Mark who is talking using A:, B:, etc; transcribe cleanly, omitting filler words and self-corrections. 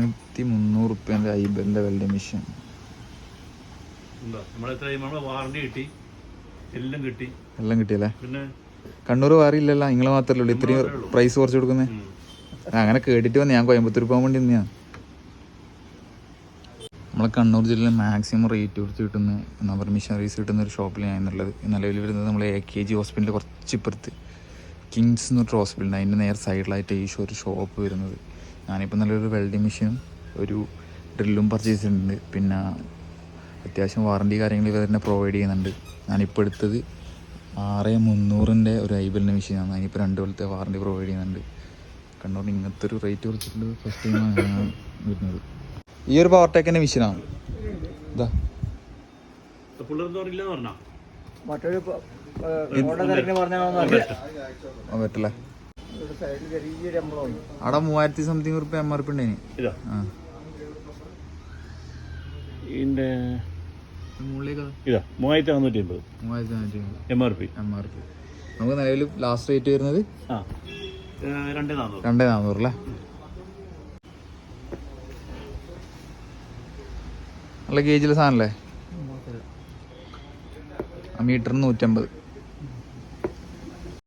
A: 1300 ഐബലിൻ്റെ welding machine. എല്ലാം കിട്ടിയല്ലേ? കണ്ണൂർ വേറെ ഇല്ലല്ലോ, നിങ്ങൾ മാത്രമല്ലേ ഉള്ളൂ ഇത്രയും പ്രൈസ് കുറച്ച് കൊടുക്കുന്നത്? അങ്ങനെ കേട്ടിട്ട് വന്ന്, ഞാൻ കോയമ്പത്തൂർ പോകാൻ വേണ്ടി തന്നെയാണ്. നമ്മളെ കണ്ണൂർ ജില്ലയിൽ മാക്സിമം റേറ്റ് കൊടുത്ത് കിട്ടുന്ന നവർ മിഷനറീസ് കിട്ടുന്ന ഒരു ഷോപ്പിലാണ് എന്നുള്ളത്. നിലവിൽ വരുന്നത് നമ്മൾ AKG ഹോസ്പിറ്റലിൻ്റെ കുറച്ച് ഇപ്പുറത്ത് കിങ്സ് എന്ന് പറഞ്ഞൊരു ഹോസ്പിറ്റലുണ്ട്, അതിൻ്റെ നേരെ സൈഡിലായിട്ട് ഈ ഒരു ഷോപ്പ് വരുന്നത്. ഞാനിപ്പോൾ നല്ലൊരു വെൽഡിംഗ് മെഷീനും ഒരു ഡ്രില്ലും പർച്ചേസ് ചെയ്യുന്നുണ്ട്. പിന്നെ അത്യാവശ്യം വാറണ്ടി കാര്യങ്ങൾ ഇവർ തന്നെ പ്രൊവൈഡ് ചെയ്യുന്നുണ്ട്. ഞാനിപ്പോൾ എടുത്തത് 6300 ഒരു ഐബലിൻ്റെ മെഷീനാണ്. അതിനിപ്പോൾ 2 കൊല്ലത്തെ വാറണ്ടി പ്രൊവൈഡ് ചെയ്യുന്നുണ്ട്. കണ്ണൂരിന് ഇങ്ങനത്തെ ഒരു റേറ്റ് കുറച്ചിട്ട് ഫസ്റ്റ് ടൈമാണ് ഞാൻ വരുന്നത്. ഈ ഒരു പവർ ടെക്കിൻ്റെ മെഷീനാണ് ഇതാ. പറ്റില്ല, അവിടെ 3000 സംതിങ് റുപ്യ MRP ഉണ്ടായിന്. നമുക്ക് നിലവിൽ ലാസ്റ്റ് റേറ്റ് വരുന്നത് 2400 അല്ലേ? നല്ല ഗേജിലെ സാധനമല്ലേ? ആ മീറ്ററിന് 150.